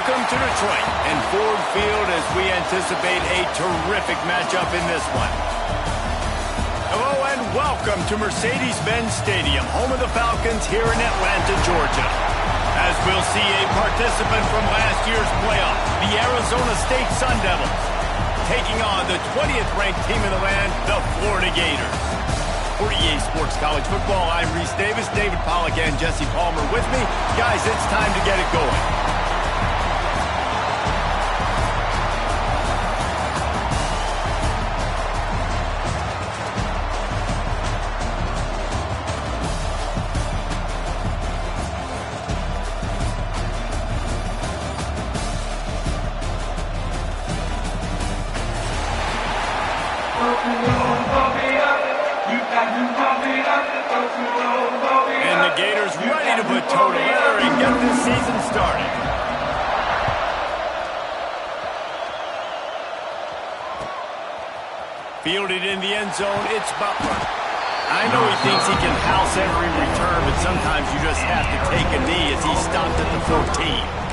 Welcome to Detroit and Ford Field as we anticipate a terrific matchup in this one. Hello and welcome to Mercedes-Benz Stadium, home of the Falcons here in Atlanta, Georgia. As we'll see a participant from last year's playoff, the Arizona State Sun Devils, taking on the 20th ranked team in the land, the Florida Gators. For EA Sports College Football, I'm Reese Davis, David Pollack, and Jesse Palmer with me. Guys, it's time to get it going. And the Gators ready to put toe to leather and get this season started. Fielded in the end zone, it's Butler. I know he thinks he can house every return, but sometimes you just have to take a knee as he stopped at the 14.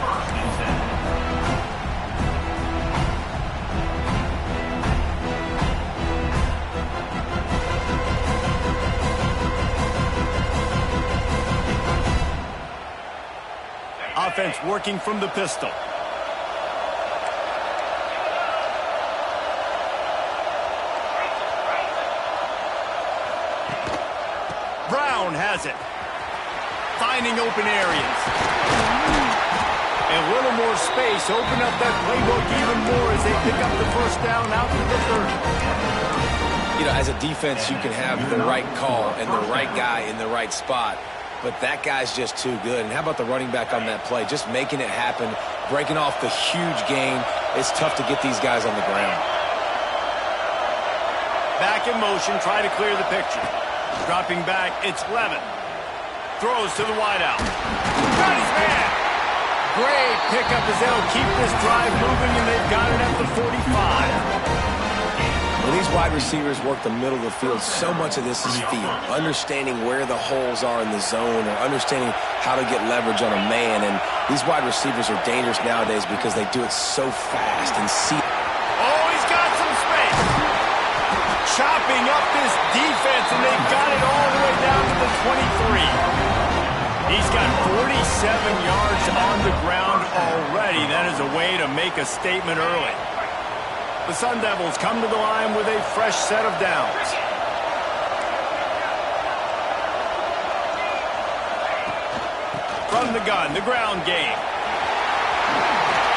Offense working from the pistol. Brown has it. Finding open areas. A little more space. Open up that playbook even more as they pick up the first down out to the 30. You know, as a defense, you can have the right call and the right guy in the right spot. But that guy's just too good. And how about the running back on that play? Just making it happen, breaking off the huge gain. It's tough to get these guys on the ground. Back in motion, try to clear the picture. Dropping back, it's Levin. Throws to the wideout. Got his man. Great pickup as they'll keep this drive moving, and they've got it at the 45. When these wide receivers work the middle of the field, so much of this is feel. Understanding where the holes are in the zone or understanding how to get leverage on a man. And these wide receivers are dangerous nowadays because they do it so fast and see. Oh, he's got some space. Chopping up this defense, and they've got it all the way down to the 23. He's got 47 yards on the ground already. That is a way to make a statement early. The Sun Devils come to the line with a fresh set of downs. From the gun, the ground game.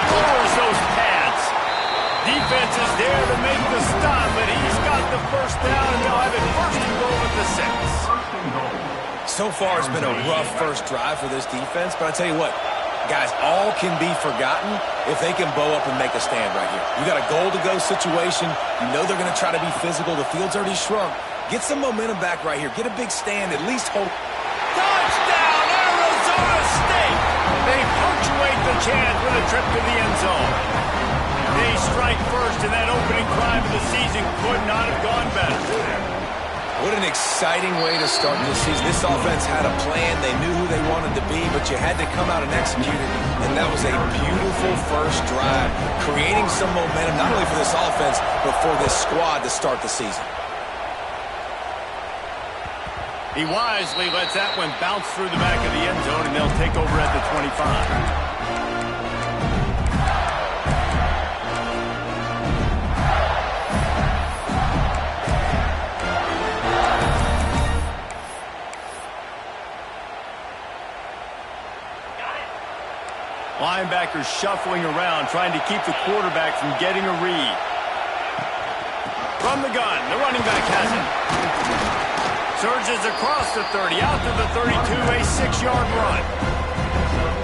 Lowers those pads. Defense is there to make the stop, but he's got the first down, and they'll have it first and goal at the 6. So far, it's been a rough first drive for this defense, but I tell you what, guys, all can be forgotten if they can bow up and make a stand right here. You got a goal-to-go situation. You know they're going to try to be physical. The field's already shrunk. Get some momentum back right here. Get a big stand. At least hold. Touchdown, Arizona State! They punctuate the chance with a trip to the end zone. They strike first, and that opening drive of the season could not have gone better. What an exciting way to start this season. This offense had a plan. They knew who they wanted to be, but you had to come out and execute it. And that was a beautiful first drive, creating some momentum, not only for this offense, but for this squad to start the season. He wisely lets that one bounce through the back of the end zone, and they'll take over at the 25. Linebackers shuffling around, trying to keep the quarterback from getting a read. From the gun, the running back has it. Surges across the 30, out to the 32, a 6-yard run.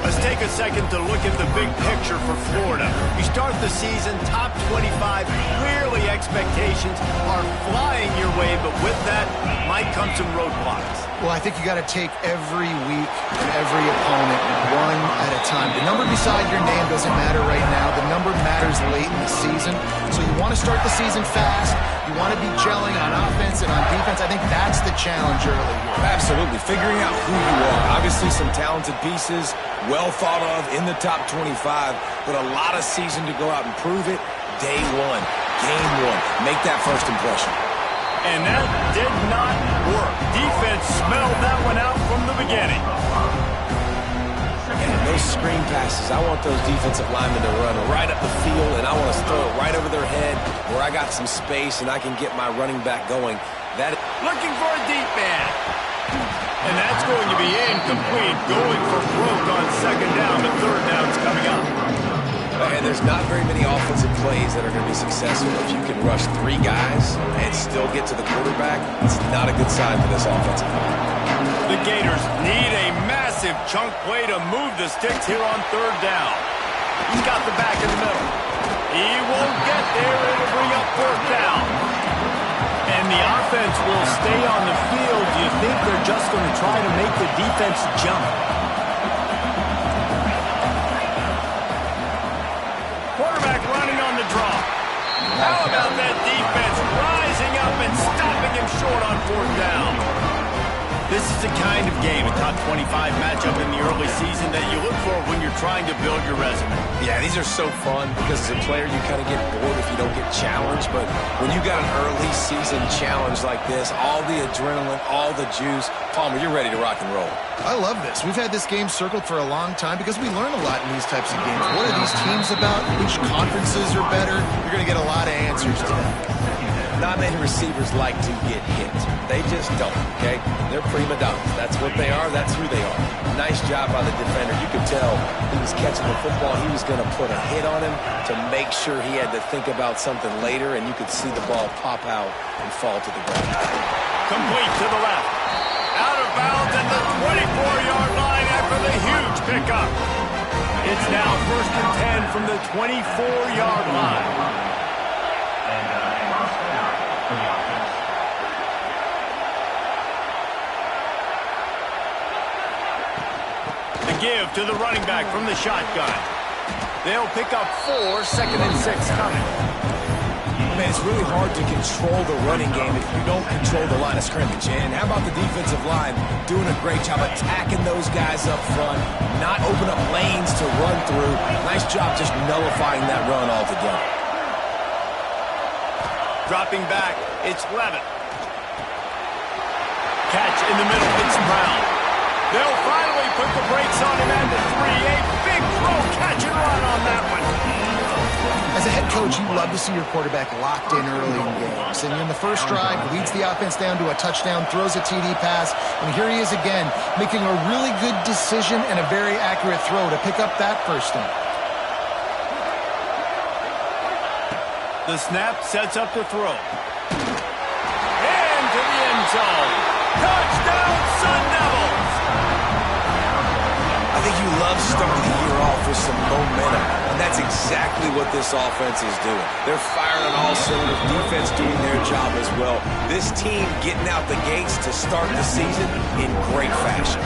Let's take a second to look at the big picture for Florida. You start the season top 25. Clearly expectations are flying your way, but with that might come some roadblocks. Well, I think you got to take every week and every opponent one at a time. The number beside your name doesn't matter right now. The number matters late in the season. So you want to start the season fast. You want to be gelling on offense and on defense. I think that's the challenge early here. Absolutely. Figuring out who you are. Obviously some talented pieces, well thought of in the top 25, but a lot of season to go out and prove it. Day one, game one. Make that first impression. And that did not work. Defense smelled that one out from the beginning. And those screen passes, I want those defensive linemen to run right up the field, and I want to throw it right over their head where I got some space and I can get my running back going. Looking for a deep man. And that's going to be incomplete. Going for broke on second down. The third down's coming up. And there's not very many offensive plays that are going to be successful. If you can rush 3 guys and still get to the quarterback, it's not a good sign for this offensive line. The Gators need a massive chunk play to move the sticks here on third down. He's got the back in the middle. He won't get there. It'll bring up fourth down. And the offense will stay on the field. Do you think they're just going to try to make the defense jump? Quarterback running on the draw. How about that defense rising up and stopping him short on fourth down? This is the kind of game, a top 25 matchup in the early season, that you look for when you're trying to build your resume. Yeah, these are so fun because as a player you kind of get bored if you don't get challenged, but when you got an early season challenge like this, all the adrenaline, all the juice, Palmer, you're ready to rock and roll. I love this. We've had this game circled for a long time because we learn a lot in these types of games. What are these teams about? Which conferences are better? You're going to get a lot of answers today. Not many receivers like to get hit. They just don't, okay? They're prima donnas. That's what they are. That's who they are. Nice job by the defender. You could tell he was catching the football. He was going to put a hit on him to make sure he had to think about something later, and you could see the ball pop out and fall to the ground. Complete to the left. Out of bounds at the 24-yard line after the huge pickup. It's now 1st and 10 from the 24-yard line. Give to the running back from the shotgun. They'll pick up 4, 2nd and 6 coming. Man, it's really hard to control the running game if you don't control the line of scrimmage. And how about the defensive line doing a great job attacking those guys up front, not open up lanes to run through. Nice job just nullifying that run altogether. Dropping back, it's Levitt. Catch in the middle, it's Brown. They'll finally put the brakes on him at the 3. A big throw, catch and run on that one. As a head coach, you love to see your quarterback locked in early in games. And in the first drive, leads the offense down to a touchdown, throws a TD pass, and here he is again, making a really good decision and a very accurate throw to pick up that first down. The snap sets up the throw. Into the end zone. Touchdown, Sun Devils! I think you love starting the year off with some momentum, and that's exactly what this offense is doing. They're firing on all cylinders, defense doing their job as well. This team getting out the gates to start the season in great fashion.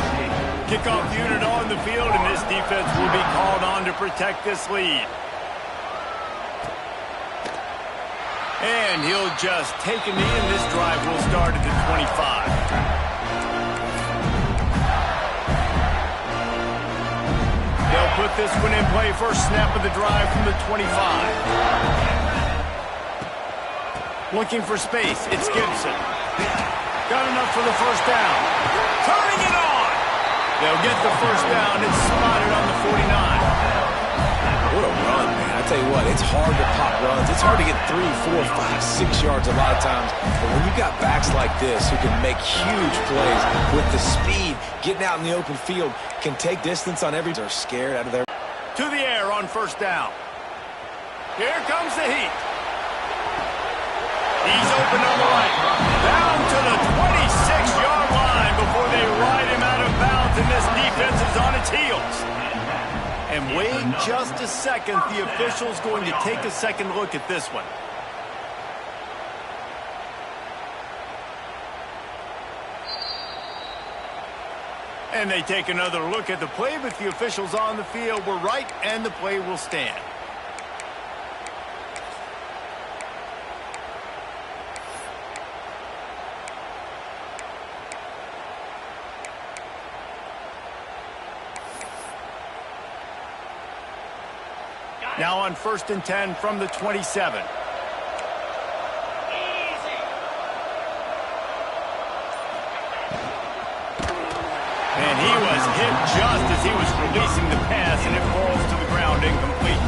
Kickoff unit on the field, and this defense will be called on to protect this lead. And he'll just take a knee, and this drive will start at the 25. They'll put this one in play. First snap of the drive from the 25. Looking for space. It's Gibson. Got enough for the first down. Turning it on. They'll get the first down. It's spotted on the 49. What a run, man. I tell you what, it's hard to pop runs. It's hard to get 3, 4, 5, 6 yards a lot of times. But when you got backs like this who can make huge plays with the speed, getting out in the open field, can take distance on every... They're scared out of their... To the air on first down. Here comes the heat. He's open on the right. Down to the 26-yard line before they ride him out of bounds, and this defense is on its heels. And wait just a second. The official's going to take a second look at this one. And they take another look at the play, but the officials on the field were right, and the play will stand. Now on 1st and 10 from the 27. And he was hit just as he was releasing the pass, and it falls to the ground incomplete.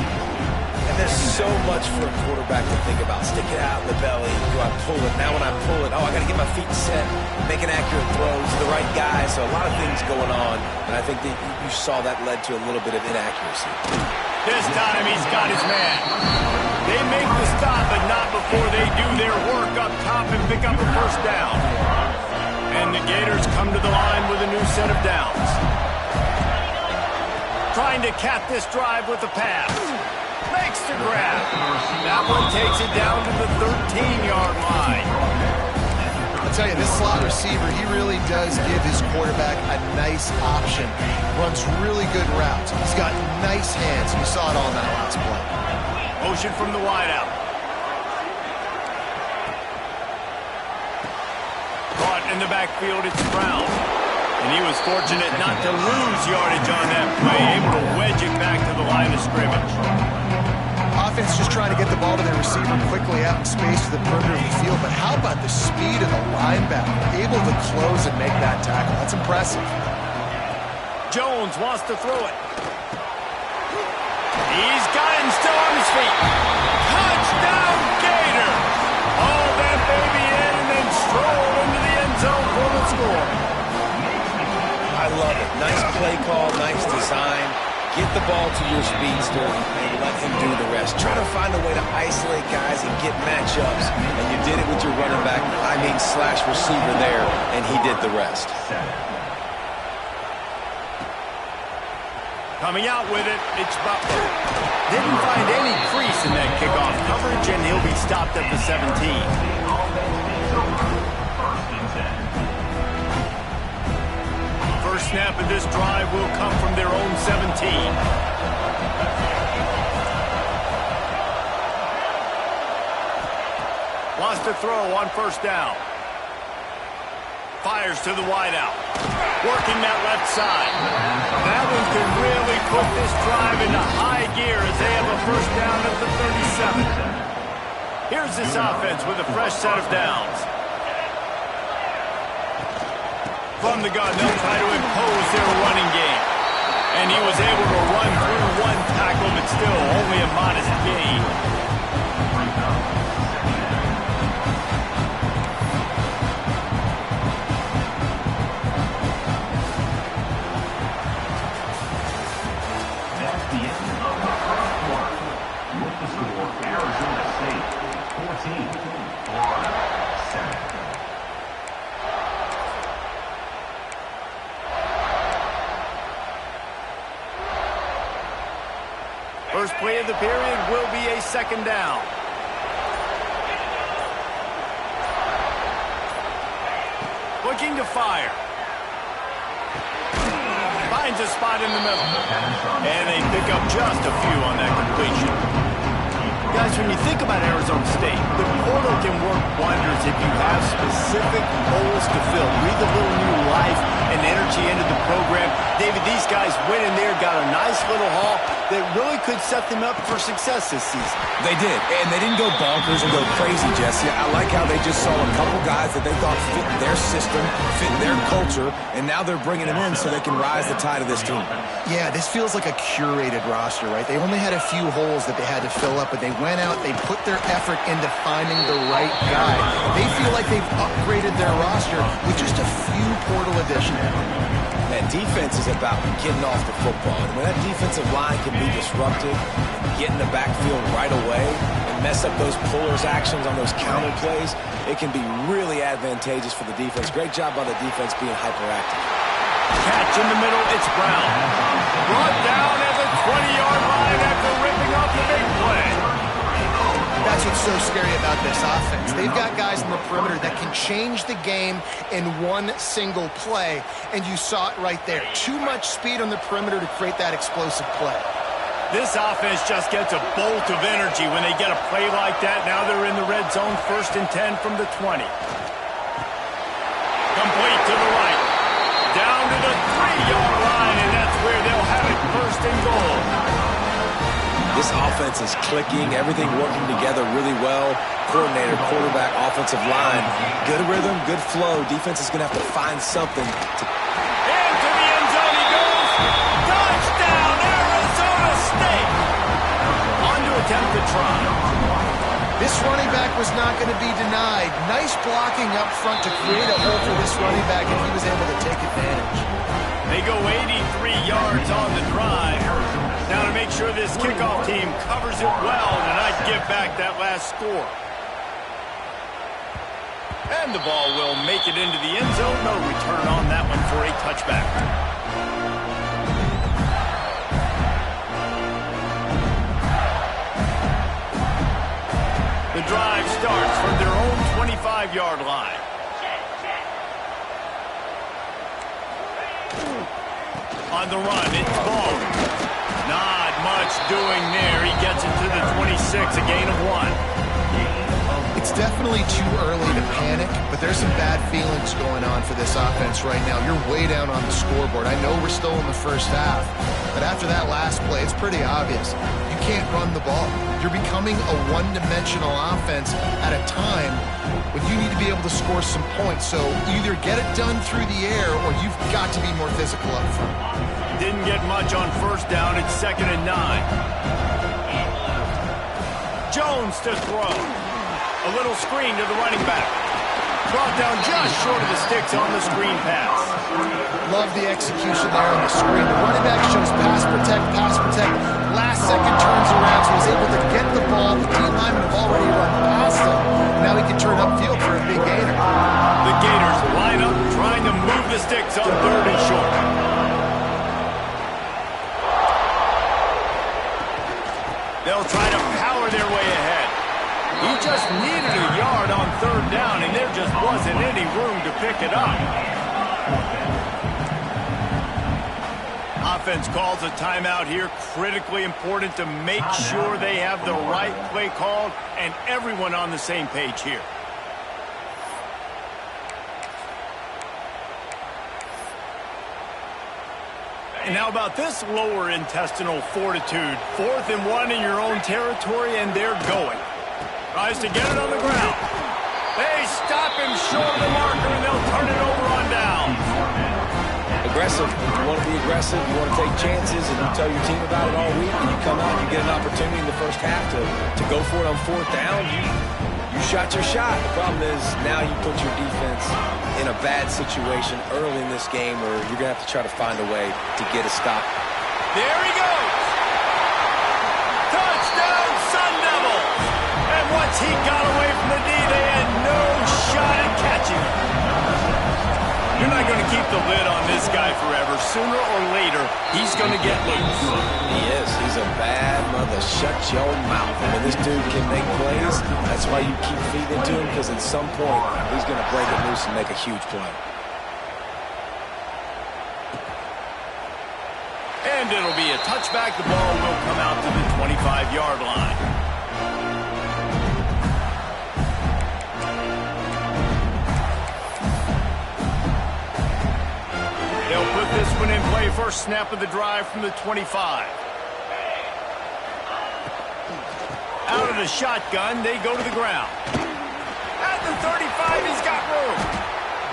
And there's so much for a quarterback to think about. Stick it out in the belly. Do I pull it? Now when I pull it, I got to get my feet set, make an accurate throw to the right guy. So a lot of things going on, and I think that you saw that led to a little bit of inaccuracy. This time he's got his man. They make the stop, but not before they do their work up top and pick up a first down. And the Gators come to the line with a new set of downs. Trying to cap this drive with the pass. Makes the grab. That one takes it down to the 13-yard line. I'll tell you, this slot receiver, he really does give his quarterback a nice option. Runs really good routes. He's got nice hands. We saw it all in that last play. Motion from the wideout. Caught in the backfield, it's Brown. And he was fortunate not to lose yardage on that play, able to wedge it back to the line of scrimmage. Offense just trying to get the ball to their receiver quickly out in space to the perimeter of the field, but how about the speed of the linebacker? Able to close and make that tackle. That's impressive. Jones wants to throw it. He's got him still on his feet. Touchdown, Gator! All that baby in and then stroll into the end zone for the score. I love it. Nice play call, nice design. Get the ball to your speedster and let him do the rest. Try to find a way to isolate guys and get matchups, and you did it with your running back, slash receiver there, and he did the rest. Coming out with it, it's Butler. Didn't find any crease in that kickoff coverage, and he'll be stopped at the 17. First snap of this drive will come from their own 17. Wants to throw on first down. Fires to the wideout. Working that left side. That one could really put this drive into high gear as they have a first down at the 37. Here's this offense with a fresh set of downs. From the gun, they'll try to impose their running game. And he was able to run through one tackle, but still only a modest gain. That's the end of the first quarter. With the score, Arizona State 14, Florida 7. First play of the period will be a second down. Looking to fire. Finds a spot in the middle. And they pick up just a few on that completion. Guys, when you think about Arizona State, the portal can work wonders if you have specific holes to fill. Breathe a little new life and energy into the program. David, these guys went in there, got a nice little haul that really could set them up for success this season. They did, and they didn't go bonkers and go crazy, Jesse. I like how they just saw a couple guys that they thought fit their system, fit their culture, and now they're bringing them in so they can rise the tide of this team. Yeah, this feels like a curated roster, right? They only had a few holes that they had to fill up, but they went out, they put their effort into finding the right guy. They feel like they've upgraded their roster with just a few portal additions. Man, defense is about getting off the football. And when that defensive line can be disruptive and get in the backfield right away and mess up those pullers actions on those counter plays, it can be really advantageous for the defense. Great job by the defense being hyperactive. Catch in the middle, it's Brown. Brought down at the 20-yard line after ripping off the big play. That's what's so scary about this offense. They've got guys in the perimeter that can change the game in one single play, and you saw it right there. Too much speed on the perimeter to create that explosive play. This offense just gets a bolt of energy when they get a play like that. Now they're in the red zone, 1st and 10 from the 20. Complete to the right. Down to the 3-yard line, and that's where they'll have it, 1st and goal. This offense is clicking, everything working together really well. Coordinator, quarterback, offensive line. Good rhythm, good flow. Defense is going to have to find something to... Into the end zone he goes. Touchdown, Arizona State. On to attempt the try. This running back was not going to be denied. Nice blocking up front to create a hole for this running back, and he was able to take advantage. They go 83 yards on the drive. Now to make sure this kickoff team covers it well and not give back that last score. And the ball will make it into the end zone. No return on that one for a touchback. The drive starts from their own 25-yard line. On the run, it's Ball. Not much doing there. He gets it to the 26, a gain of 1. It's definitely too early to panic, but there's some bad feelings going on for this offense right now. You're way down on the scoreboard. I know we're still in the first half, but after that last play, it's pretty obvious. You can't run the ball. You're becoming a one-dimensional offense at a time when you need to be able to score some points. So either get it done through the air or you've got to be more physical up front. Didn't get much on first down. It's 2nd and 9. Jones to throw. A little screen to the running back. Brought down just short of the sticks on the screen pass. Love the execution there on the screen. The running back shows pass protect, pass protect. Last second turns around, so he's able to get the ball. The D linemen have already run past him. Now he can turn upfield for a big gainer. The Gators line up, trying to move the sticks on 3rd and short. They'll try to power their way ahead. He just needed a yard on 3rd down, and there just wasn't any room to pick it up. Offense calls a timeout here. Critically important to make sure they have the right play called and everyone on the same page here. And how about this lower intestinal fortitude? 4th and 1 in your own territory, and they're going. Tries to get it on the ground. They stop him short of the marker, and they'll turn it over on down. Aggressive. You want to be aggressive. You want to take chances, and you tell your team about it all week, and you come out and you get an opportunity in the first half to go for it on 4th down. You shot your shot. The problem is now you put your defense in a bad situation early in this game where you're going to have to try to find a way to get a stop. There he goes. Touchdown, Sun Devils. And once he got away from the D, they had no shot at catching him. You're not going to keep the lid on this guy forever. Sooner or later, he's going to get loose. He is. He's a bad mother. Shut your mouth. I mean, this dude can make plays. That's why you keep feeding to him, because at some point, he's going to break it loose and make a huge play. And it'll be a touchback. The ball will come out to the 25-yard line. They'll put this one in play. First snap of the drive from the 25. Out of the shotgun, they go to the ground. At the 35, he's got room.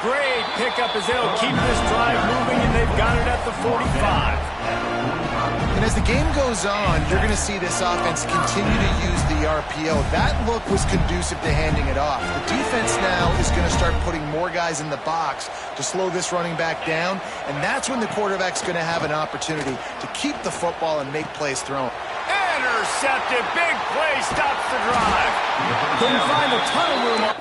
Great pickup as they'll keep this drive moving, and they've got it at the 45. And as the game goes on, you're going to see this offense continue to use the RPO. That look was conducive to handing it off. The defense now is going to start putting more guys in the box to slow this running back down, and that's when the quarterback's going to have an opportunity to keep the football and make plays thrown. Intercepted. Big play stops the drive. Couldn't find a ton of room.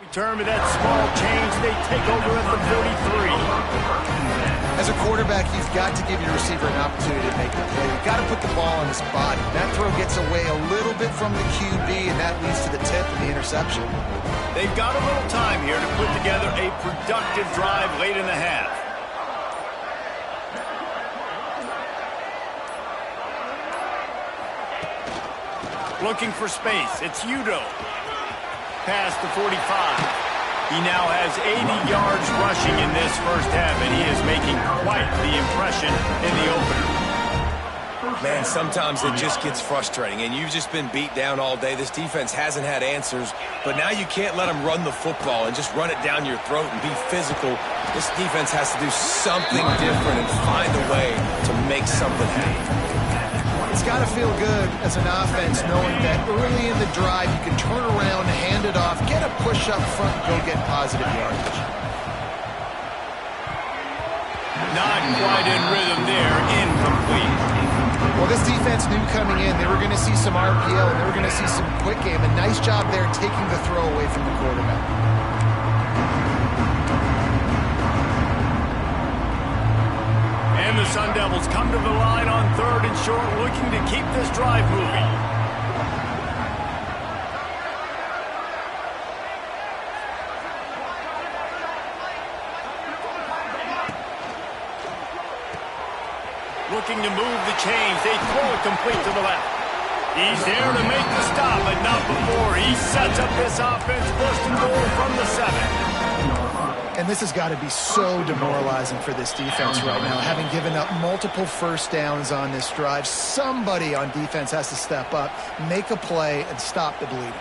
Return with that small change. They take over at the 43. As a quarterback, you've got to give your receiver an opportunity to make the play. You've got to put the ball on his body. That throw gets away a little bit from the QB, and that leads to the tip and the interception. They've got a little time here to put together a productive drive late in the half. Looking for space. It's Udo. Past the 45. He now has 80 yards rushing in this first half, and he is making quite the impression in the opener. Man, sometimes it just gets frustrating, and you've just been beat down all day. This defense hasn't had answers, but now you can't let them run the football and just run it down your throat and be physical. This defense has to do something different and find a way to make something happen. It's got to feel good as an offense knowing that early in the drive you can turn around, hand it off, get a push up front, and go get positive yardage. Not quite in rhythm there. Incomplete. Well, this defense knew coming in they were going to see some RPO and they were going to see some quick game. A nice job there taking the throw away from the quarterback. And the Sun Devils come to the line on 3rd and short, looking to keep this drive moving. Looking to move the chains. They throw it complete to the left. He's there to make the stop, but not before. He sets up this offense, 1st and goal from the 7. And this has got to be so demoralizing for this defense right now. Having given up multiple first downs on this drive, somebody on defense has to step up, make a play, and stop the bleeding.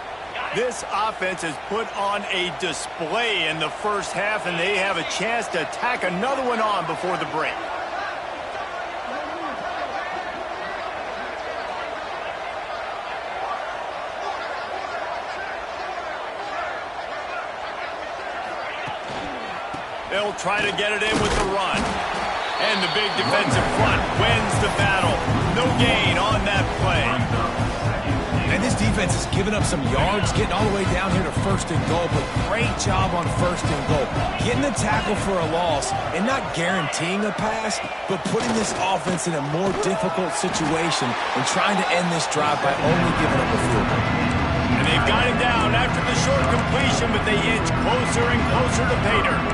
This offense has put on a display in the first half, and they have a chance to tack another one on before the break. They'll try to get it in with the run. And the big defensive front wins the battle. No gain on that play. And this defense has given up some yards, getting all the way down here to 1st and goal, but great job on 1st and goal. Getting the tackle for a loss and not guaranteeing a pass, but putting this offense in a more difficult situation and trying to end this drive by only giving up a field goal. And they've got him down after the short completion, but they inch closer and closer to pay dirt.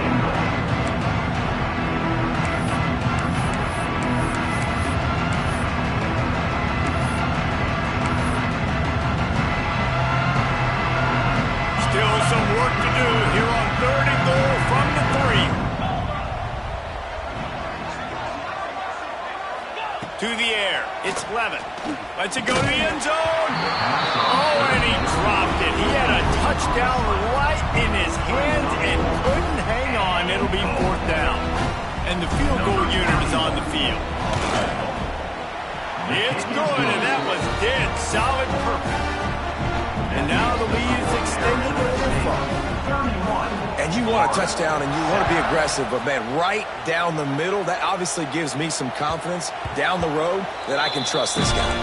Still some work to do here on 3rd and goal from the 3. To the air. It's Levin. Lets it go to the end zone. Oh, and he dropped it. He had a touchdown right in his hands and couldn't hang on. It'll be 4th down. And the field goal unit is on the field. It's good, and that was dead solid perfect. And now the lead is extended over 5. And you want a touchdown and you want to be aggressive, but man, right down the middle, that obviously gives me some confidence down the road that I can trust this guy.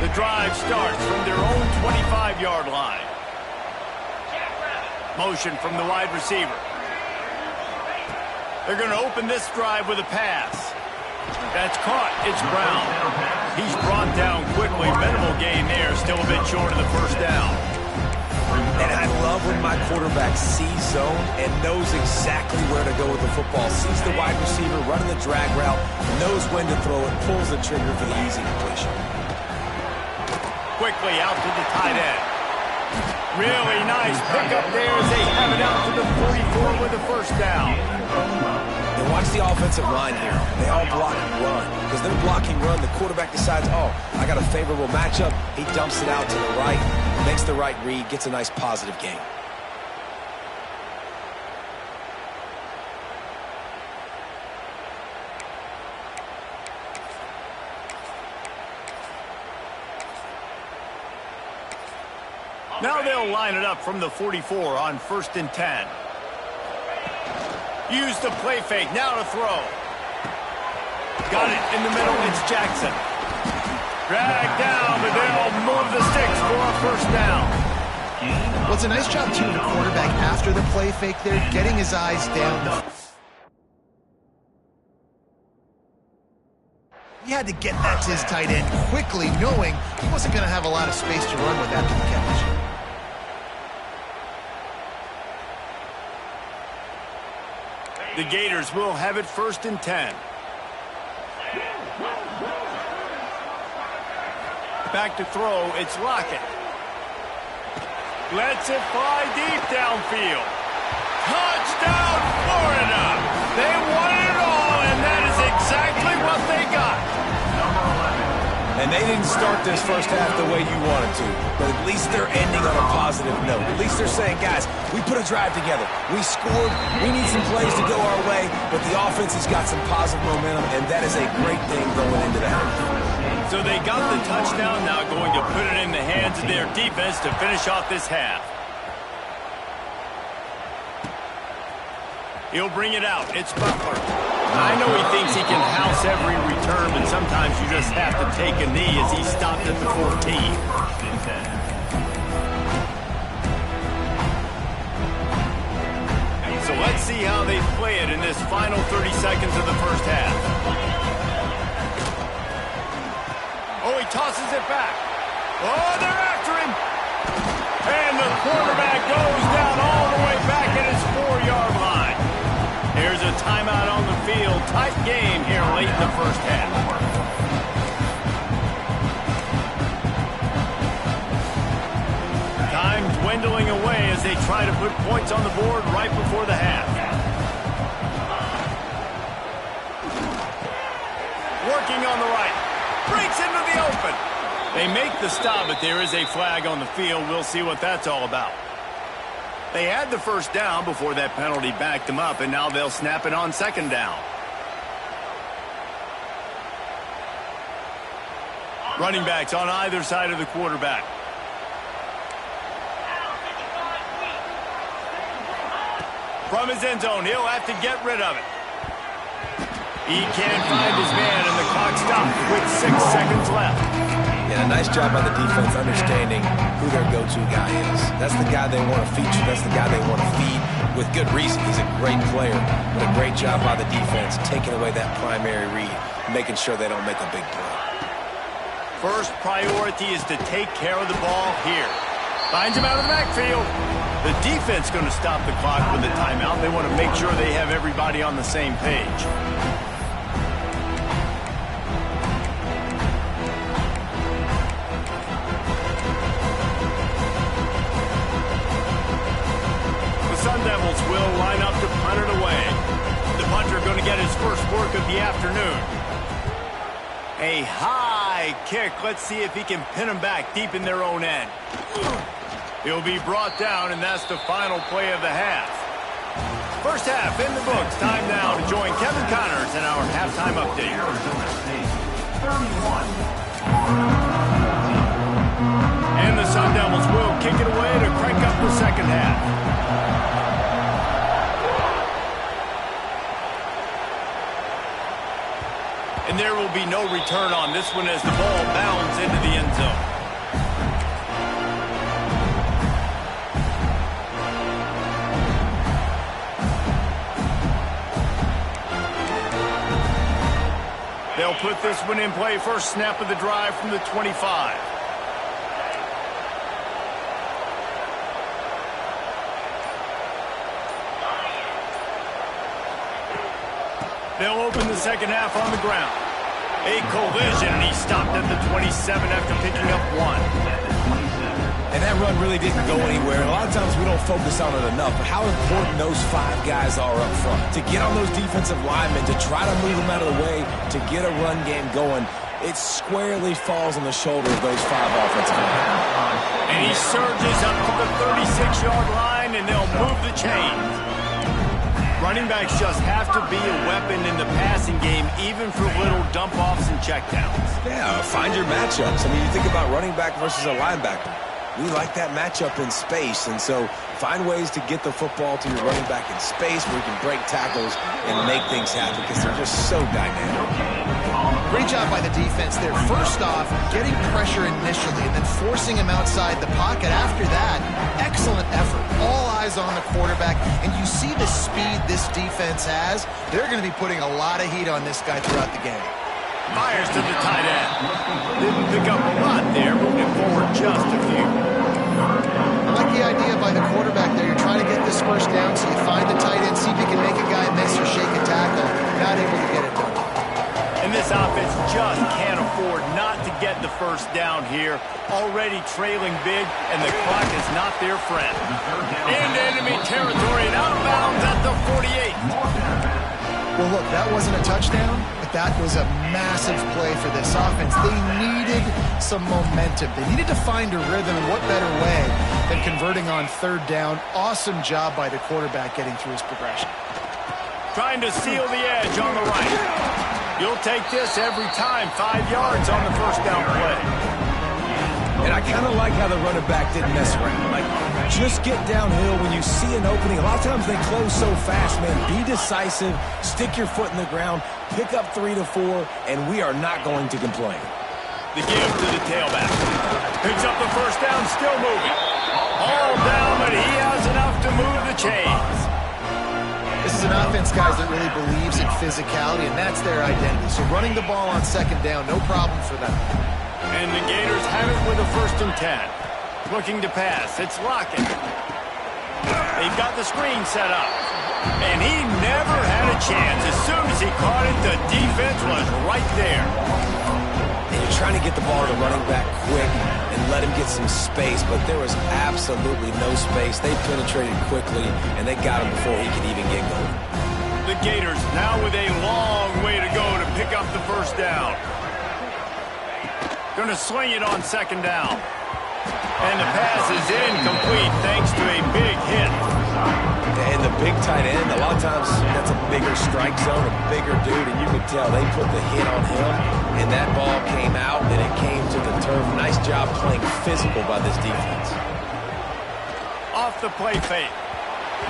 The drive starts from their own 25-yard line. Motion from the wide receiver. They're going to open this drive with a pass. That's caught. It's Brown. He's brought down quickly. Minimal gain there. Still a bit short of the 1st down. And I love when my quarterback sees zone and knows exactly where to go with the football. Sees the wide receiver running the drag route, knows when to throw it, pulls the trigger for the easy completion. Quickly out to the tight end. Really nice pickup there as they have it out to the 44 with the 1st down. And watch the offensive line here. They all block and run. Because they're blocking run, the quarterback decides, oh, I got a favorable matchup. He dumps it out to the right, makes the right read, gets a nice positive gain. Now they'll line it up from the 44 on 1st and 10. Use the play fake. Now to throw. Got it in the middle. It's Jackson. Drag down, but they'll move the sticks for a 1st down. Well, it's a nice job, too, of the quarterback after the play fake there, getting his eyes down. He had to get that to his tight end quickly, knowing he wasn't going to have a lot of space to run with after the catch. The Gators will have it 1st and 10. Back to throw, it's Lockett. Lets it fly deep downfield. Touchdown, Florida! They won it all, and that is exactly what they got. And they didn't start this first half the way you wanted to, but at least they're ending on a positive note. At least they're saying, guys, we put a drive together. We scored. We need some plays to go our way, but the offense has got some positive momentum, and that is a great thing going into the half. So they got the touchdown, now going to put it in the hands of their defense to finish off this half. He'll bring it out. It's Butler. I know he thinks he can house every return, but sometimes you just have to take a knee as he stopped at the 14. So let's see how they play it in this final 30 seconds of the first half. Oh, he tosses it back. Oh, they're after him. And the quarterback goes down all the way back at his 4-yard line. There's a timeout on the field. Tight game here late in the first half. Time dwindling away as they try to put points on the board right before the half. Working on the right. Breaks into the open. They make the stop, but there is a flag on the field. We'll see what that's all about. They had the first down before that penalty backed them up, and now they'll snap it on 2nd down. Running backs on either side of the quarterback. From his end zone, he'll have to get rid of it. He can't find his man, and the clock stopped with 6 seconds left. Yeah, nice job by the defense understanding who their go-to guy is. That's the guy they want to feature. That's the guy they want to feed with good reason. He's a great player, but a great job by the defense taking away that primary read, making sure they don't make a big play. First priority is to take care of the ball here. Finds him out of the backfield. The defense going to stop the clock with a timeout. They want to make sure they have everybody on the same page. Sun Devils will line up to punt it away. The punter going to get his first work of the afternoon. A high kick. Let's see if he can pin them back deep in their own end. He'll be brought down, and that's the final play of the half. First half in the books. Time now to join Kevin Connors in our halftime update. And the Sun Devils will kick it away to crank up the second half. And there will be no return on this one as the ball bounds into the end zone. They'll put this one in play. First snap of the drive from the 25. They'll open the second half on the ground. A collision, and he stopped at the 27 after picking up 1. And that run really didn't go anywhere. A lot of times we don't focus on it enough, but how important those 5 guys are up front. To get on those defensive linemen, to try to move them out of the way, to get a run game going, it squarely falls on the shoulder of those 5 offensive linemen. And he surges up to the 36-yard line, and they'll move the chains. Running backs just have to be a weapon in the passing game, even for little dump-offs and checkdowns. Yeah, find your matchups. I mean, you think about running back versus a linebacker. We like that matchup in space, and so find ways to get the football to your running back in space where you can break tackles and make things happen because they're just so dynamic. Great job by the defense there. First off, getting pressure initially and then forcing him outside the pocket. After that, excellent effort. All eyes on the quarterback, and you see the speed this defense has. They're going to be putting a lot of heat on this guy throughout the game. Fires to the tight end. Didn't pick up a lot there, moving forward just a few. I like the idea by the quarterback there. You're trying to get this first down, so you find the tight end, see if you can make a guy miss or get the first down here. Already trailing big, and the clock is not their friend. Into enemy territory and out of bounds at the 48. Well, look, that wasn't a touchdown, but that was a massive play for this offense. They needed some momentum. They needed to find a rhythm, and what better way than converting on third down. Awesome job by the quarterback getting through his progression. Trying to seal the edge on the right. You'll take this every time. 5 yards on the first down play. And I kind of like how the running back didn't mess around. Like, just get downhill when you see an opening. A lot of times they close so fast, man. Be decisive, stick your foot in the ground, pick up 3 to 4, and we are not going to complain. The give to the tailback. Picks up the first down, still moving. All down, but he has enough to move the chains. This is an offense, guys, that really believes in physicality, and that's their identity. So running the ball on second down, no problem for them. And the Gators have it with a 1st and 10. Looking to pass. It's Lockett. They've got the screen set up. And he never had a chance. As soon as he caught it, the defense was right there. And you're trying to get the ball to the running back quick and let him get some space, but there was absolutely no space. They penetrated quickly, and they got him before he could even get going. The Gators now with a long way to go to pick up the first down. Going to swing it on second down. And the pass is incomplete thanks to a big hit. And the big tight end, a lot of times that's a bigger strike zone, a bigger dude, and you could tell they put the hit on him, and that ball came out, and it came to the turf. Nice job playing physical by this defense. Off the play fake.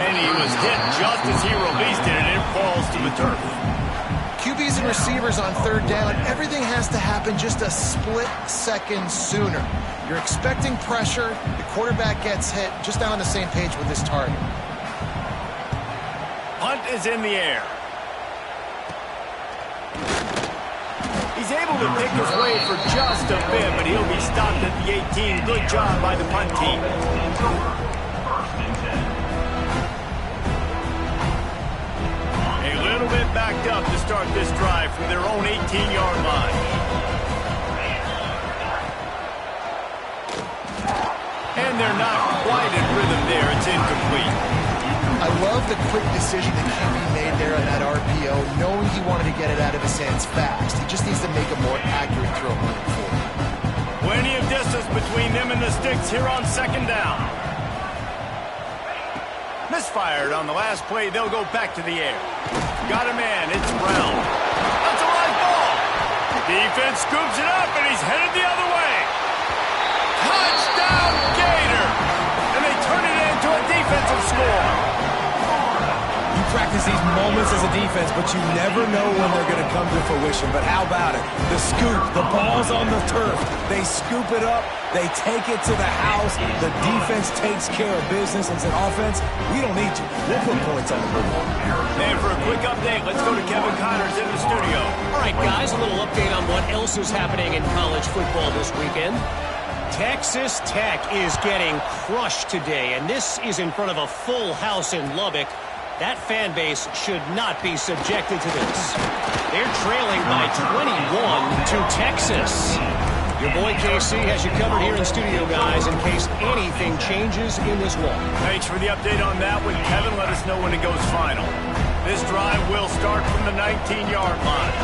And he was hit just as he released it, and it falls to the turf. QBs and receivers on third down, everything has to happen just a split second sooner. You're expecting pressure, the quarterback gets hit, just not on the same page with his target. Hunt is in the air. He's able to pick his way for just a bit, but he'll be stopped at the 18. Good job by the punt team. A little bit backed up to start this drive from their own 18-yard line. And they're not quite in rhythm there. It's incomplete. I love the quick decision that QB made there on that RPO, knowing he wanted to get it out of his hands fast. He just needs to make a more accurate throw moving forward. Plenty of distance between them and the sticks here on second down. Misfired on the last play. They'll go back to the air. Got a man. It's Brown. That's a live ball. Defense scoops it up, and he's headed the other way. Touchdown, Gator! And they turn it into a defensive score. You practice these moments as a defense, but you never know when they're going to come to fruition. But how about it? The scoop, the ball's on the turf. They scoop it up. They take it to the house. The defense takes care of business and said, offense, we don't need you. We'll put points on the board. And for a quick update, let's go to Kevin Connors in the studio. All right, guys, a little update on what else is happening in college football this weekend. Texas Tech is getting crushed today, and this is in front of a full house in Lubbock. That fan base should not be subjected to this. They're trailing by 21 to Texas. Your boy KC has you covered here in studio, guys, in case anything changes in this one. Thanks for the update on that one, Kevin. Let us know when it goes final. This drive will start from the 19-yard line.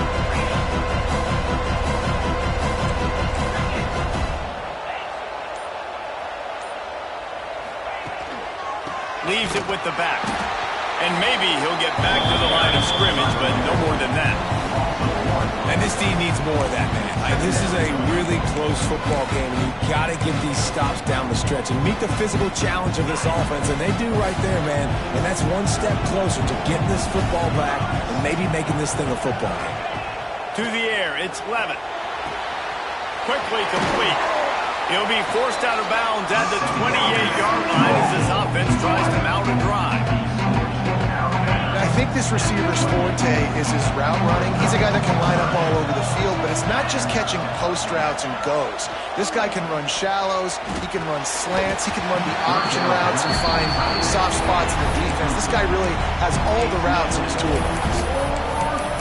Leaves it with the back. And maybe he'll get back to the line of scrimmage, but no more than that. And this team needs more of that, man. This is a really close football game, and you've got to get these stops down the stretch and meet the physical challenge of this offense, and they do right there, man. And that's one step closer to getting this football back and maybe making this thing a football game. To the air, it's Levitt. Quickly complete. He'll be forced out of bounds at the 28-yard line as this offense tries to mount a drive. I think this receiver's forte is his route running. He's a guy that can line up all over the field, but it's not just catching post routes and goes. This guy can run shallows, he can run slants, he can run the option routes and find soft spots in the defense. This guy really has all the routes in his toolbox.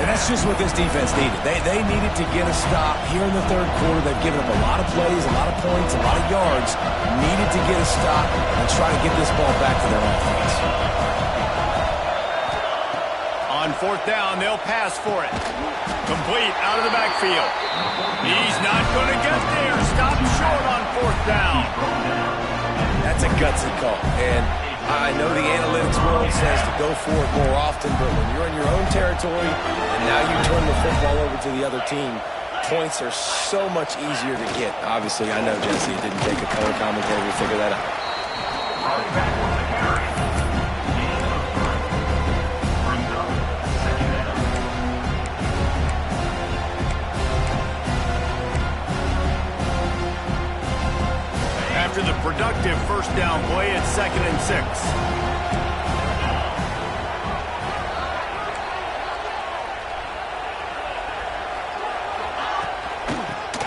And that's just what this defense needed. They needed to get a stop here in the third quarter. They've given up a lot of plays, a lot of points, a lot of yards. Needed to get a stop and try to get this ball back to their offense. On fourth down, they'll pass for it. Complete out of the backfield. He's not going to get there. Stop short on fourth down. That's a gutsy call. And I know the analytics world says to go for it more often, but when you're in your own territory and now you turn the football over to the other team, points are so much easier to get. Obviously, I know, Jesse, it didn't take a color commentator to figure that out. Running back with the carry. Brings up second down. After the productive first down play, it's 2nd and 6.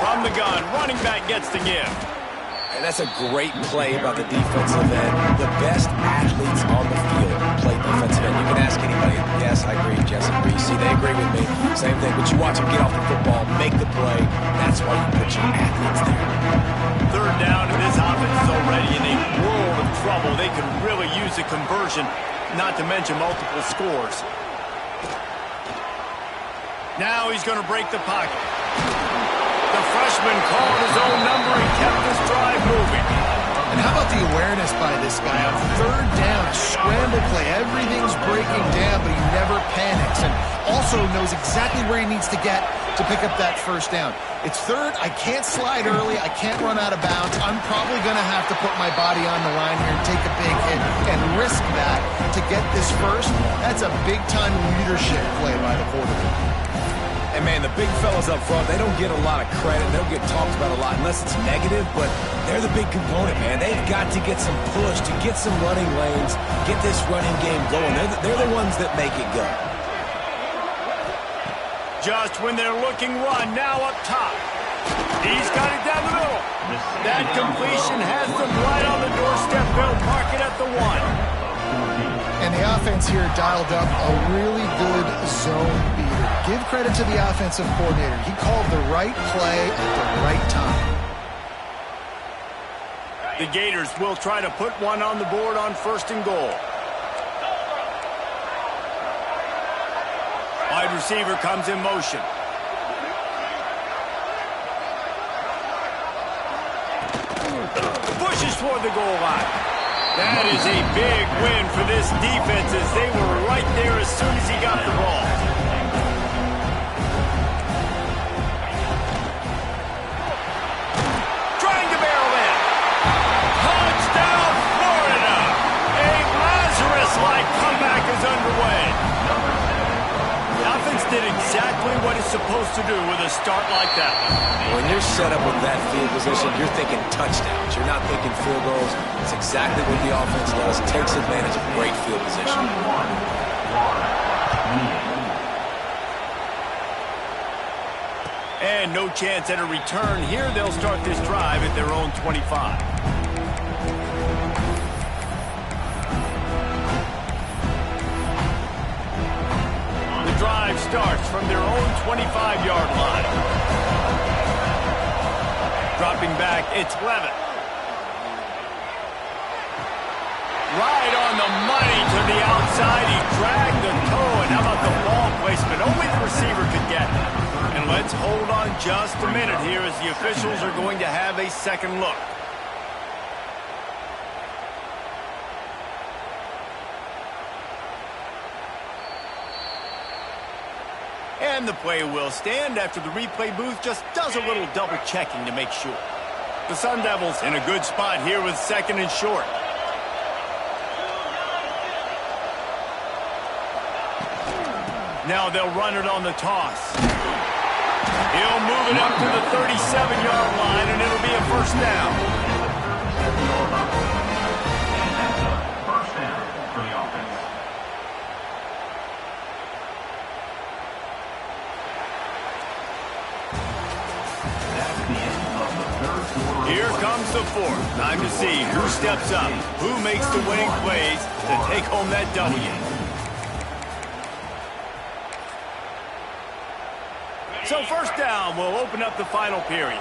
From the gun, running back gets the give. And that's a great play about the defensive end. The best athletes on the field play defensive end. You can ask anybody. Yes, I agree, Jesse. See, they agree with me. Same thing. But you watch them get off the football, make the play. That's why you put your athletes there. Third down, and this offense is already in a world of trouble. They could really use a conversion, not to mention multiple scores. Now he's going to break the pocket. The freshman called his own number and kept this drive moving. And how about the awareness by this guy? On third down, a scramble play. Everything's breaking down, but he never panics. And also knows exactly where he needs to get to pick up that first down. It's third. I can't slide early. I can't run out of bounds. I'm probably going to have to put my body on the line here and take a big hit and risk that to get this first. That's a big-time leadership play by the quarterback. And, man, the big fellas up front, they don't get a lot of credit. They don't get talked about a lot unless it's negative, but they're the big component, man. They've got to get some push, to get some running lanes, get this running game going. They're the ones that make it go. Just when they're looking run, now up top. He's got it down the middle. That completion has them right on the doorstep. They'll park it at the 1. And the offense here dialed up a really good zone beater. Give credit to the offensive coordinator. He called the right play at the right time. The Gators will try to put one on the board on 1st and goal. Wide receiver comes in motion. Pushes toward the goal line. That is a big win for this defense as they were right there as soon as he got the ball. Trying to barrel in. Touchdown, Florida! A Lazarus-like comeback is underway. The offense did exactly what it's supposed to do with a start like that. When you're set up with that field position, you're thinking touchdowns. You're not thinking field goals. It's exactly what the offense does. Takes advantage of great field position. And no chance at a return here. They'll start this drive at their own 25. The drive starts from their own 25-yard line. Dropping back, it's Levitt. Right on the money to the outside. He dragged the toe. And how about the ball placement? Only the receiver could get it. And let's hold on just a minute here as the officials are going to have a second look. And the play will stand after the replay booth just does a little double checking to make sure. The Sun Devils in a good spot here with 2nd and short. Now they'll run it on the toss. He'll move it up to the 37-yard line, and it'll be a first down. First down for the offense. That's the end of the third quarter. Here comes the fourth. Time to see who steps up, who makes the winning plays to take home that W. So first down will open up the final period.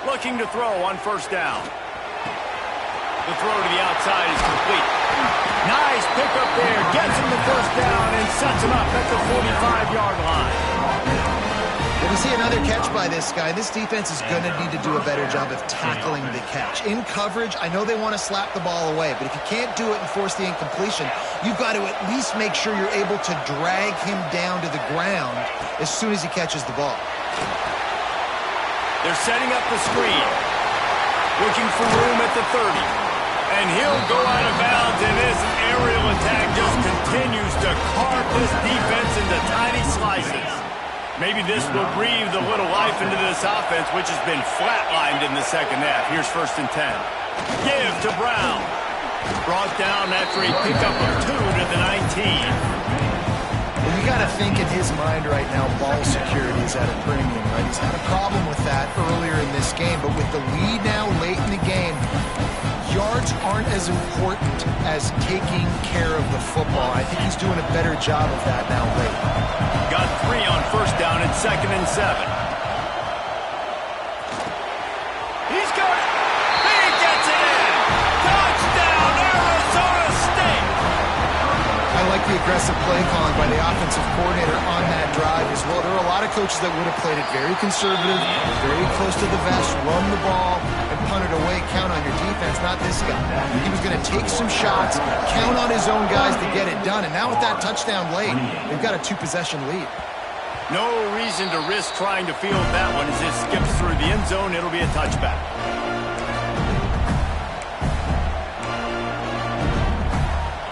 Looking to throw on first down. The throw to the outside is complete. Nice pickup there. Gets him the first down and sets him up at the 45-yard line. When we see another catch by this guy, this defense is going to need to do a better job of tackling the catch. In coverage, I know they want to slap the ball away, but if you can't do it and force the incompletion, you've got to at least make sure you're able to drag him down to the ground as soon as he catches the ball. They're setting up the screen. Looking for room at the 30. And he'll go out of bounds, and this aerial attack just continues to carve this defense into tiny slices. Maybe this will breathe a little life into this offense, which has been flatlined in the second half. Here's 1st and 10. Give to Brown. Brought down after a pickup of 2 to the 19. Well, you got to think in his mind right now, ball security is at a premium, right? He's had a problem with that earlier in this game, but with the lead now late in the game, yards aren't as important as taking care of the football. I think he's doing a better job of that now late. Got 3 on first down and 2nd and 7. He's got it. He gets it in. Touchdown, Arizona State. I like the aggressive play calling by the offensive coordinator on that drive as well. There are a lot of coaches that would have played it very conservative, very close to the vest, run the ball, and punt it away. Count on your defense, not this guy. He was going to take some shots, count on his own guys to get it done. And now with that touchdown late, they've got a 2-possession lead. No reason to risk trying to field that one as it skips through the end zone. It'll be a touchback.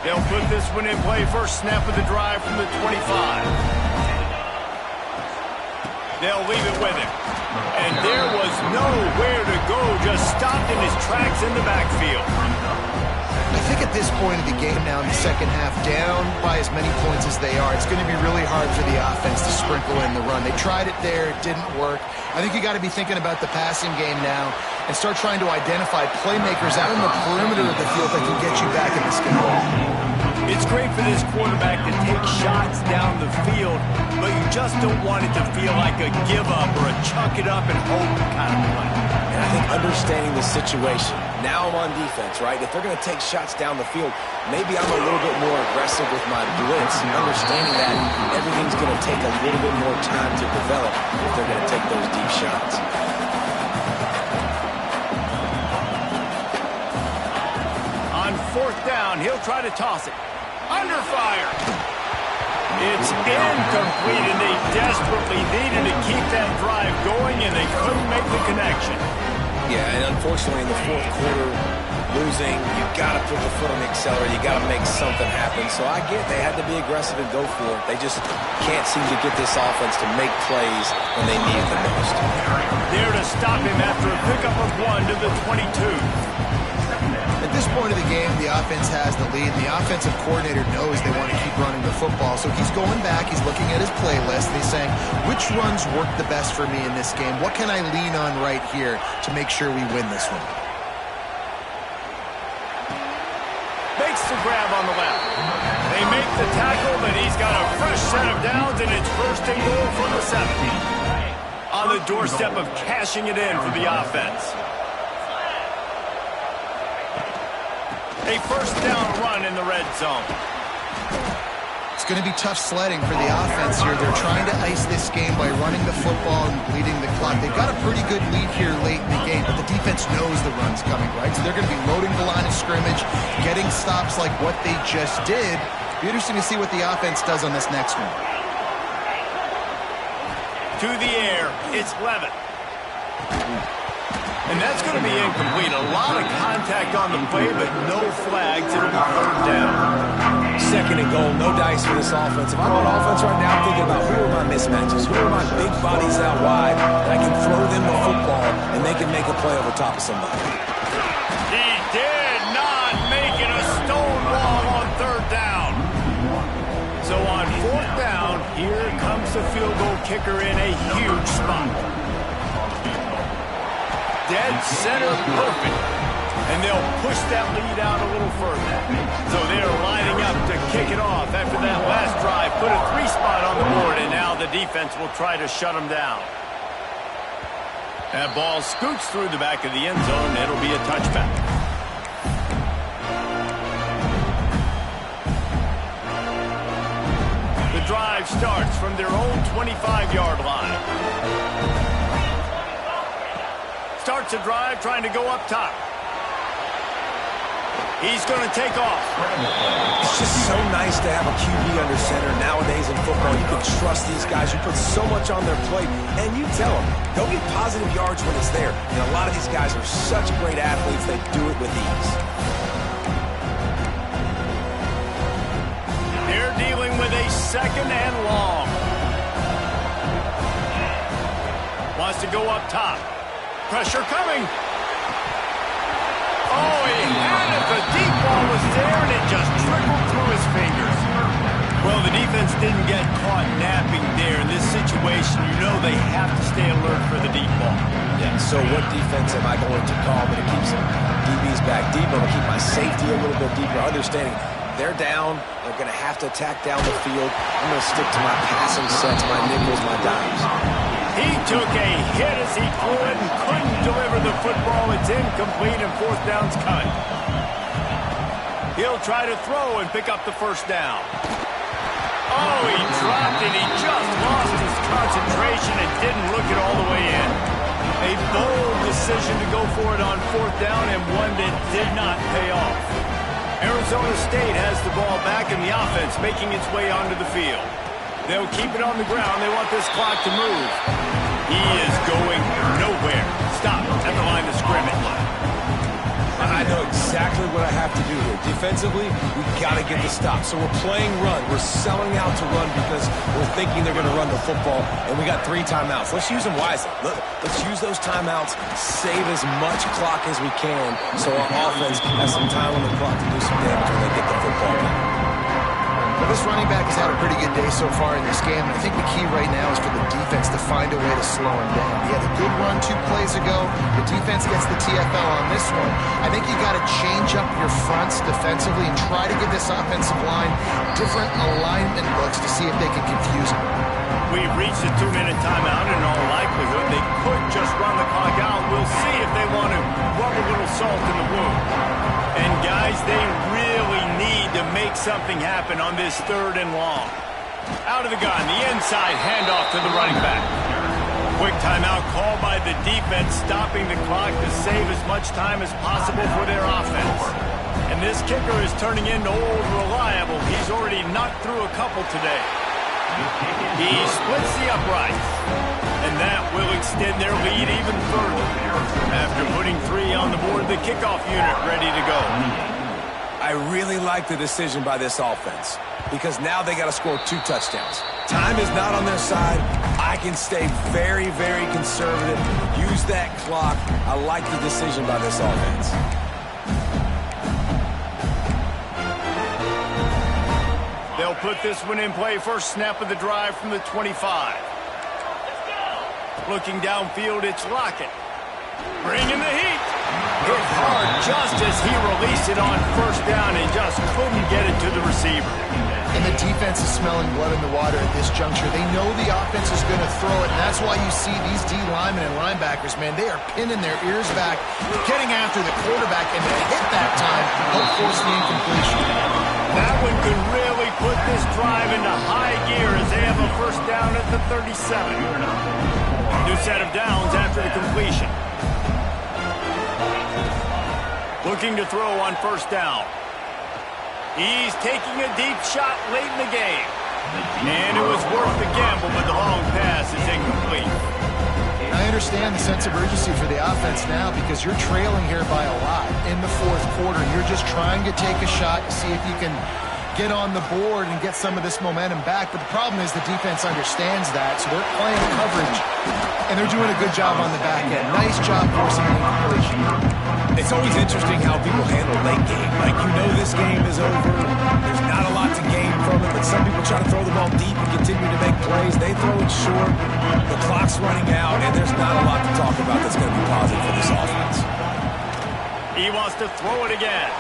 They'll put this one in play. First snap of the drive from the 25. They'll leave it with him. And there was nowhere to go. Just stopped in his tracks in the backfield. I think at this point of the game now in the second half, down by as many points as they are, it's going to be really hard for the offense to sprinkle in the run. They tried it there. It didn't work. I think you got to be thinking about the passing game now and start trying to identify playmakers out on the perimeter of the field that can get you back in this game. It's great for this quarterback to take shots down the field, but you just don't want it to feel like a give-up or a chuck it up and hope kind of play. And I think understanding the situation, now I'm on defense, right? If they're going to take shots down the field, maybe I'm a little bit more aggressive with my blitz, and understanding that everything's going to take a little bit more time to develop if they're going to take those deep shots. On 4th down, he'll try to toss it. Under fire. It's incomplete, and they desperately needed to keep that drive going, and they couldn't make the connection. Yeah, and unfortunately in the 4th quarter, losing, you got to put the foot on the accelerator. You got to make something happen. So I get they had to be aggressive and go for it. They just can't seem to get this offense to make plays when they need it the most. There to stop him after a pickup of 1 to the 22. At this point of the game, the offense has the lead. The offensive coordinator knows they want to keep running the football. So he's going back, he's looking at his playlist, and he's saying, which runs work the best for me in this game? What can I lean on right here to make sure we win this one? Makes the grab on the left. They make the tackle, but he's got a fresh set of downs, and it's 1st and goal from the 7. On the doorstep of cashing it in for the offense. A 1st down run in the red zone. It's going to be tough sledding for the offense here. They're trying to ice this game by running the football and bleeding the clock. They've got a pretty good lead here late in the game, but the defense knows the run's coming, right? So they're going to be loading the line of scrimmage, getting stops like what they just did. Be interesting to see what the offense does on this next one. To the air, it's Levitt. And that's going to be incomplete. A lot of contact on the play, but no flags. It'll be 3rd down. 2nd and goal, no dice for this offense. If I'm on offense right now, I'm thinking about who are my mismatches, who are my big bodies out wide, and I can throw them the football, and they can make a play over top of somebody. He did not make it a stonewall on 3rd down. So on 4th down, here comes the field goal kicker in a huge spot. Dead center perfect. And they'll push that lead out a little further. So they're lining up to kick it off after that last drive. Put a 3 spot on the board, and now the defense will try to shut them down. That ball scoots through the back of the end zone. It'll be a touchback. The drive starts from their own 25-yard line. Starts a drive trying to go up top. He's going to take off. It's just so nice to have a QB under center. Nowadays in football, you can trust these guys who put so much on their plate. And you tell them, go get positive yards when it's there. And a lot of these guys are such great athletes, they do it with ease. They're dealing with a 2nd and long. Wants to go up top. Pressure coming. Oh, he had it. The deep ball was there, and it just trickled through his fingers. Well, the defense didn't get caught napping there. In this situation, you know they have to stay alert for the deep ball. Yeah, so what defense am I going to call? I'm going to keep some DBs back deep. I'm going to keep my safety a little bit deeper, understanding they're down. They're going to have to attack down the field. I'm going to stick to my passing sets, my nickels, my dimes. He took a hit as he threw it and couldn't deliver the football. It's incomplete and 4th down's cut. He'll try to throw and pick up the 1st down. Oh, he dropped it. He just lost his concentration and didn't look it all the way in. A bold decision to go for it on 4th down and one that did not pay off. Arizona State has the ball back in the offense, making its way onto the field. They'll keep it on the ground. They want this clock to move. He is going nowhere. Stop at the line of scrimmage. I know exactly what I have to do here. Defensively, we've got to get the stop. So we're playing run. We're selling out to run because we're thinking they're going to run the football, and we got 3 timeouts. Let's use them wisely. Let's use those timeouts, save as much clock as we can so our offense has some time on the clock to do some damage when they get the football back. Well, this running back has had a pretty good day so far in this game, and I think the key right now is for the defense to find a way to slow him down. He had a good run 2 plays ago. The defense gets the TFL on this one. I think you got to change up your fronts defensively and try to give this offensive line different alignment looks to see if they can confuse him. We've reached a 2-minute timeout. In all likelihood, they could just run the clock out. We'll see if they want to rub a little salt in the wound. And guys, they really need to make something happen on this 3rd and long. Out of the gun, the inside handoff to the running back. Quick timeout called by the defense, stopping the clock to save as much time as possible for their offense. And this kicker is turning into old reliable. He's already knocked through a couple today. He splits the uprights, and that will extend their lead even further. After putting 3 on the board, the kickoff unit ready to go. I really like the decision by this offense because now they got to score 2 touchdowns. Time is not on their side. I can stay very, very conservative. Use that clock. I like the decision by this offense. They'll put this one in play. First snap of the drive from the 25. Looking downfield, it's Lockett. Bringing the heat. Hit hard just as he released it on 1st down and just couldn't get it to the receiver. And the defense is smelling blood in the water at this juncture. They know the offense is going to throw it, and that's why you see these D linemen and linebackers, man, they are pinning their ears back, getting after the quarterback, and the hit that time helped force the incompletion. That one could really put this drive into high gear as they have a 1st down at the 37. New set of downs after the completion. Looking to throw on 1st down. He's taking a deep shot late in the game. And it was worth the gamble, but the long pass is incomplete. I understand the sense of urgency for the offense now because you're trailing here by a lot in the 4th quarter. You're just trying to take a shot to see if you can get on the board and get some of this momentum back. But the problem is the defense understands that, so they're playing coverage, and they're doing a good job on the back end. Nice job forcing an incompletion. It's always interesting how people handle late game. Like, you know this game is over. There's not a lot to gain from it, but some people try to throw the ball deep and continue to make plays. They throw it short. The clock's running out, and there's not a lot to talk about that's going to be positive for this offense. He wants to throw it again.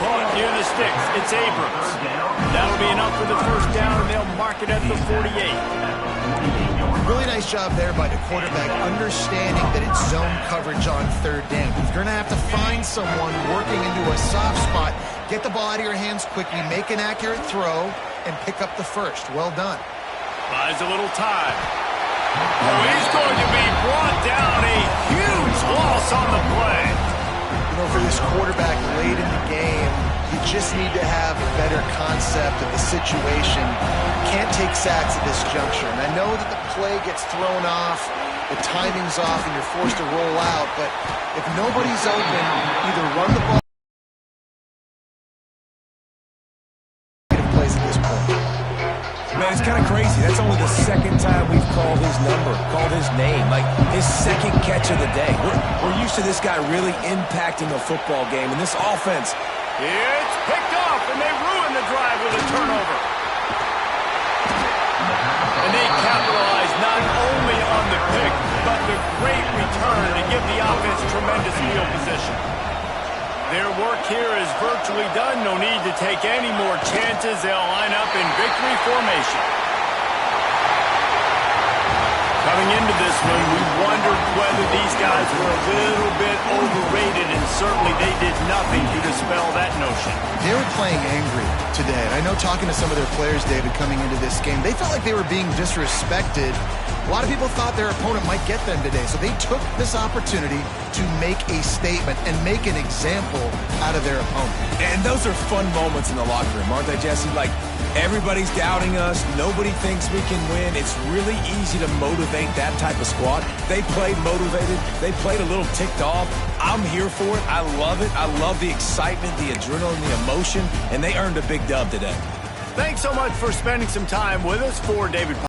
Caught near the sticks. It's Abrams. That'll be enough for the first down, and they'll mark it at the 48. Really nice job there by the quarterback, understanding that it's zone coverage on third down. If you're going to have to find someone working into a soft spot, get the ball out of your hands quickly, make an accurate throw, and pick up the first. Well done. Buys a little time. Oh, he's going to be brought down. A huge loss on the play. You know, for this quarterback late in the game, you just need to have a better concept of the situation. Can't take sacks at this juncture. And I know that the play gets thrown off, the timing's off, and you're forced to roll out. But if nobody's open, either run the ball. Plays at this point. Man, it's kind of crazy. That's only the second time we've called his number, called his name, like his second catch of the day. We're used to this guy really impacting a football game, and this offense. It's picked off, and they ruin the drive with a turnover. And they capitalize not only on the pick, but the great return to give the offense tremendous field position. Their work here is virtually done. No need to take any more chances. They'll line up in victory formation. Coming into this one, we wondered whether these guys were a little bit overrated, and certainly they did nothing to dispel that notion. They were playing angry today. And I know talking to some of their players, David, coming into this game, they felt like they were being disrespected. A lot of people thought their opponent might get them today, so they took this opportunity to make a statement and make an example out of their opponent. And those are fun moments in the locker room, aren't they, Jesse? Like, everybody's doubting us. Nobody thinks we can win. It's really easy to motivate that type of squad. They played motivated. They played a little ticked off. I'm here for it. I love it. I love the excitement, the adrenaline, the emotion, and they earned a big dub today. Thanks so much for spending some time with us. For David